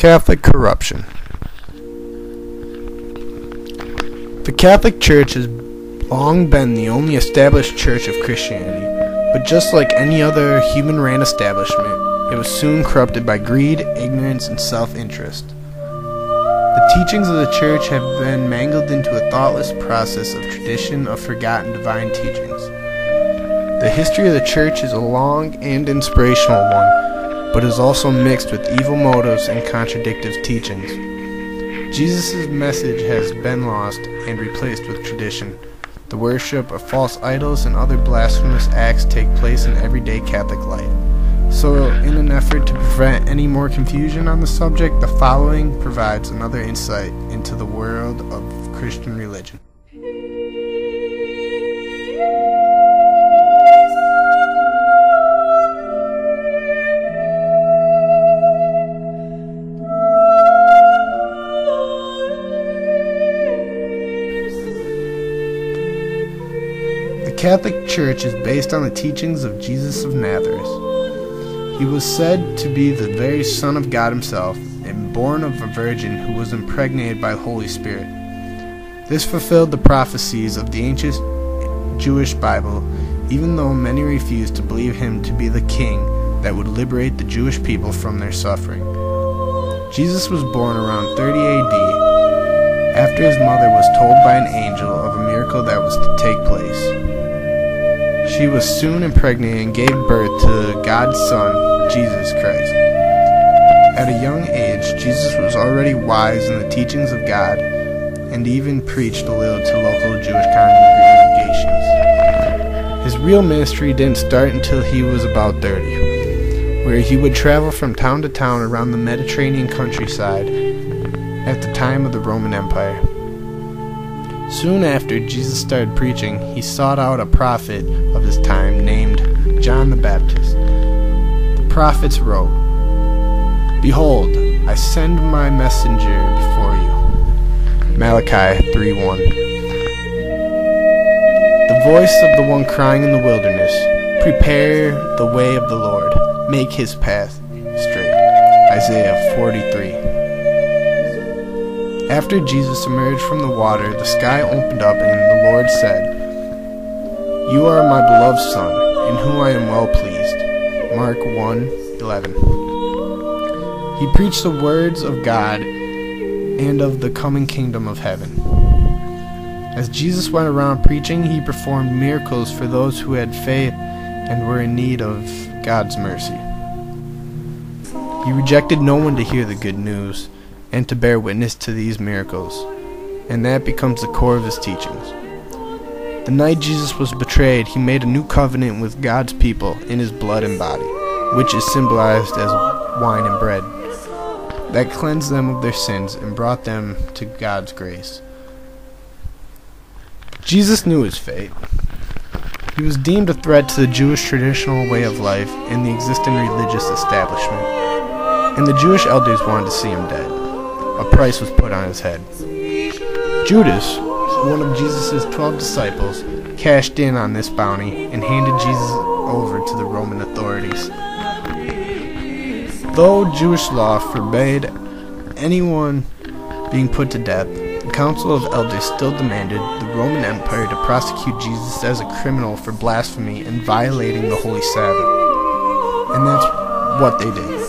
Catholic corruption. The Catholic Church has long been the only established church of Christianity, but just like any other human-ran establishment, it was soon corrupted by greed, ignorance, and self-interest. The teachings of the church have been mangled into a thoughtless process of tradition of forgotten divine teachings. The history of the church is a long and inspirational one, but is also mixed with evil motives and contradictive teachings. Jesus' message has been lost and replaced with tradition. The worship of false idols and other blasphemous acts take place in everyday Catholic life. So, in an effort to prevent any more confusion on the subject, the following provides another insight into the world of Christian religion. The Catholic Church is based on the teachings of Jesus of Nazareth. He was said to be the very Son of God himself, and born of a virgin who was impregnated by the Holy Spirit. This fulfilled the prophecies of the ancient Jewish Bible, even though many refused to believe him to be the king that would liberate the Jewish people from their suffering. Jesus was born around 30 AD, after his mother was told by an angel of a miracle that was to take place. She was soon impregnated and gave birth to God's Son, Jesus Christ. At a young age, Jesus was already wise in the teachings of God and even preached a little to local Jewish congregations. His real ministry didn't start until he was about 30, where he would travel from town to town around the Mediterranean countryside at the time of the Roman Empire. Soon after Jesus started preaching, he sought out a prophet of his time named John the Baptist. The prophets wrote, "Behold, I send my messenger before you." Malachi 3:1. The voice of the one crying in the wilderness, "Prepare the way of the Lord, make his path straight." Isaiah 43. After Jesus emerged from the water, the sky opened up and the Lord said, "You are my beloved Son, in whom I am well pleased." Mark 1:11. He preached the words of God and of the coming kingdom of heaven. As Jesus went around preaching, he performed miracles for those who had faith and were in need of God's mercy. He rejected no one to hear the good news and to bear witness to these miracles, and that becomes the core of his teachings. The night Jesus was betrayed, he made a new covenant with God's people in his blood and body, which is symbolized as wine and bread, that cleansed them of their sins and brought them to God's grace. Jesus knew his fate. He was deemed a threat to the Jewish traditional way of life and the existing religious establishment, and the Jewish elders wanted to see him dead. A price was put on his head. Judas, one of Jesus' 12 disciples, cashed in on this bounty and handed Jesus over to the Roman authorities. Though Jewish law forbade anyone being put to death, the Council of Elders still demanded the Roman Empire to prosecute Jesus as a criminal for blasphemy and violating the Holy Sabbath. And that's what they did.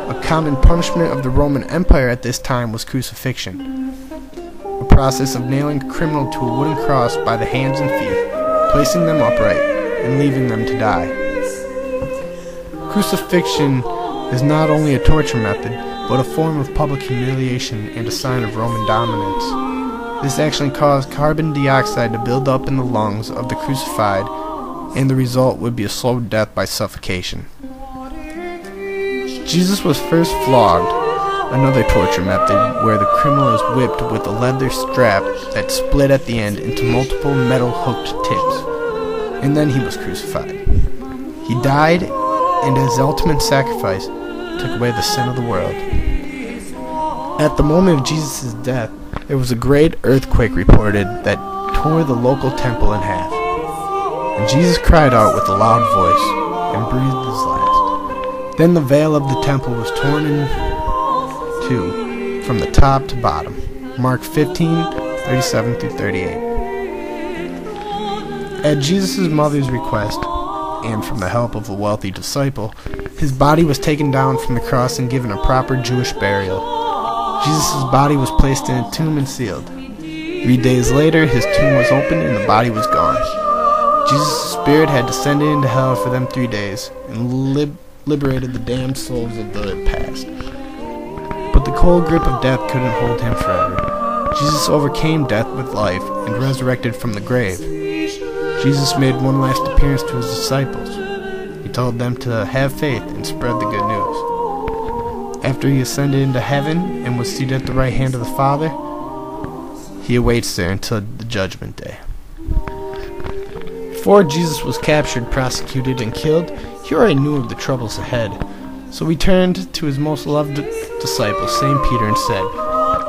A common punishment of the Roman Empire at this time was crucifixion, a process of nailing a criminal to a wooden cross by the hands and feet, placing them upright, and leaving them to die. Crucifixion is not only a torture method, but a form of public humiliation and a sign of Roman dominance. This actually caused carbon dioxide to build up in the lungs of the crucified, and the result would be a slow death by suffocation. Jesus was first flogged, another torture method where the criminal is whipped with a leather strap that split at the end into multiple metal-hooked tips, and then he was crucified. He died, and as ultimate sacrifice, took away the sin of the world. At the moment of Jesus' death, there was a great earthquake reported that tore the local temple in half, and Jesus cried out with a loud voice and breathed his last. Then the veil of the temple was torn in 2, from the top to bottom. Mark 15:37 through 38. At Jesus' mother's request, and from the help of a wealthy disciple, his body was taken down from the cross and given a proper Jewish burial. Jesus' body was placed in a tomb and sealed. 3 days later, his tomb was opened and the body was gone. Jesus' spirit had descended into hell for them 3 days and liberated the damned souls of the past. But the cold grip of death couldn't hold him forever. Jesus overcame death with life and resurrected from the grave. Jesus made one last appearance to his disciples. He told them to have faith and spread the good news. After he ascended into heaven and was seated at the right hand of the Father, he awaits there until the judgment day. Before Jesus was captured, prosecuted, and killed, he already knew of the troubles ahead. So he turned to his most loved disciple, St. Peter, and said,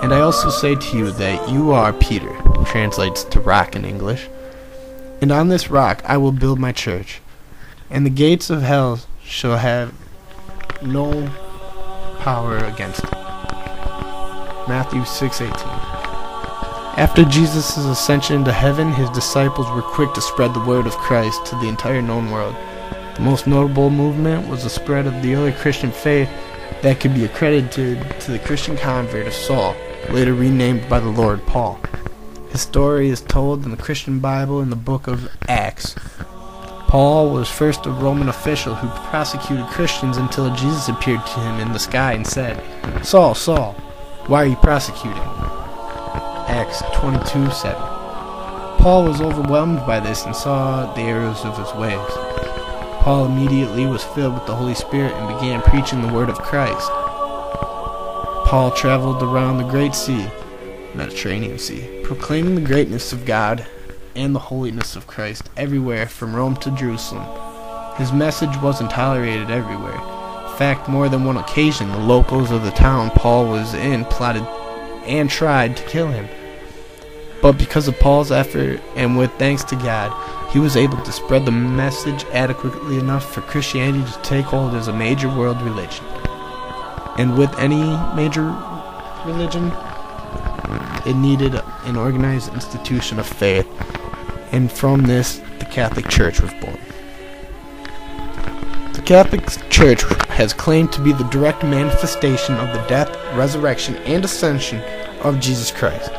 "And I also say to you that you are Peter," translates to rock in English, "and on this rock I will build my church, and the gates of hell shall have no power against it." Matthew 6:18. After Jesus' ascension into heaven, his disciples were quick to spread the word of Christ to the entire known world. The most notable movement was the spread of the early Christian faith that could be accredited to the Christian convert of Saul, later renamed by the Lord Paul. His story is told in the Christian Bible in the book of Acts. Paul was first a Roman official who prosecuted Christians until Jesus appeared to him in the sky and said, "Saul, Saul, why are you prosecuting?" Acts 22:7. Paul was overwhelmed by this and saw the errors of his ways. Paul immediately was filled with the Holy Spirit and began preaching the word of Christ. Paul traveled around the Great Sea, Mediterranean Sea, proclaiming the greatness of God and the holiness of Christ everywhere from Rome to Jerusalem. His message wasn't tolerated everywhere. In fact, more than one occasion, the locals of the town Paul was in plotted and tried to kill him. But because of Paul's effort and with thanks to God, he was able to spread the message adequately enough for Christianity to take hold as a major world religion. And with any major religion, it needed an organized institution of faith, and from this, the Catholic Church was born. The Catholic Church has claimed to be the direct manifestation of the death, resurrection, and ascension of Jesus Christ.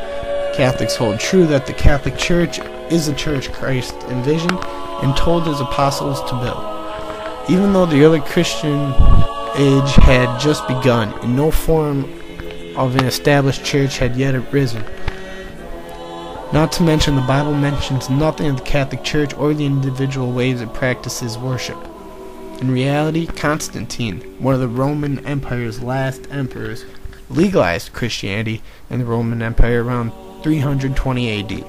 Catholics hold true that the Catholic Church is the church Christ envisioned and told his apostles to build. Even though the early Christian age had just begun, and no form of an established church had yet arisen. Not to mention, the Bible mentions nothing of the Catholic Church or the individual ways it practices worship. In reality, Constantine, one of the Roman Empire's last emperors, legalized Christianity in the Roman Empire around 320 AD,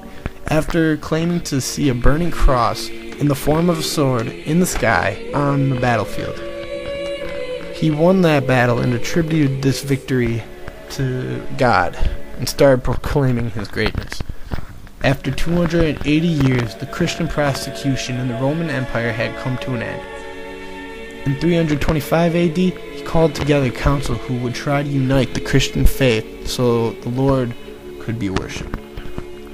after claiming to see a burning cross in the form of a sword in the sky on the battlefield. He won that battle and attributed this victory to God and started proclaiming his greatness. After 280 years, the Christian persecution in the Roman Empire had come to an end. In 325 AD, he called together a council who would try to unite the Christian faith so the Lord could be worshipped.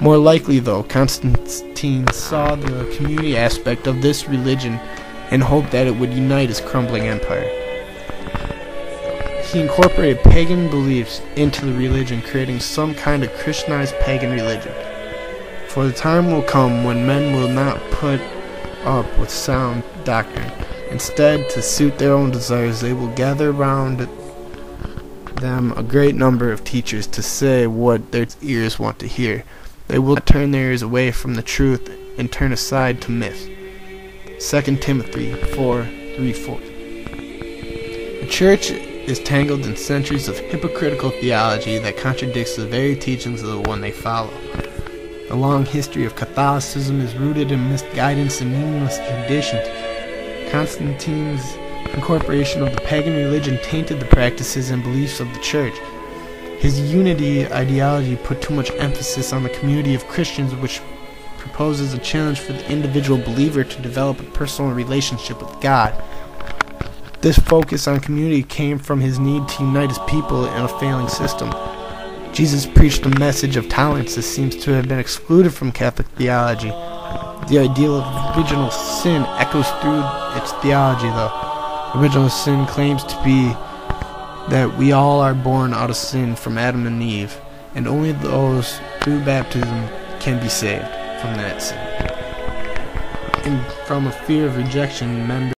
More likely, though, Constantine saw the community aspect of this religion and hoped that it would unite his crumbling empire. He incorporated pagan beliefs into the religion, creating some kind of Christianized pagan religion. For the time will come when men will not put up with sound doctrine. Instead, to suit their own desires, they will gather around them a great number of teachers to say what their ears want to hear. They will not turn their ears away from the truth and turn aside to myths. 2 Timothy 4:3-4. The church is tangled in centuries of hypocritical theology that contradicts the very teachings of the one they follow. The long history of Catholicism is rooted in misguidance and meaningless traditions. Constantine's incorporation of the pagan religion tainted the practices and beliefs of the church. His unity ideology put too much emphasis on the community of Christians, which proposes a challenge for the individual believer to develop a personal relationship with God. This focus on community came from his need to unite his people in a failing system. Jesus preached a message of tolerance that seems to have been excluded from Catholic theology. The ideal of original sin echoes through its theology, though. Original sin claims to be that we all are born out of sin from Adam and Eve, and only those through baptism can be saved from that sin. And from a fear of rejection, members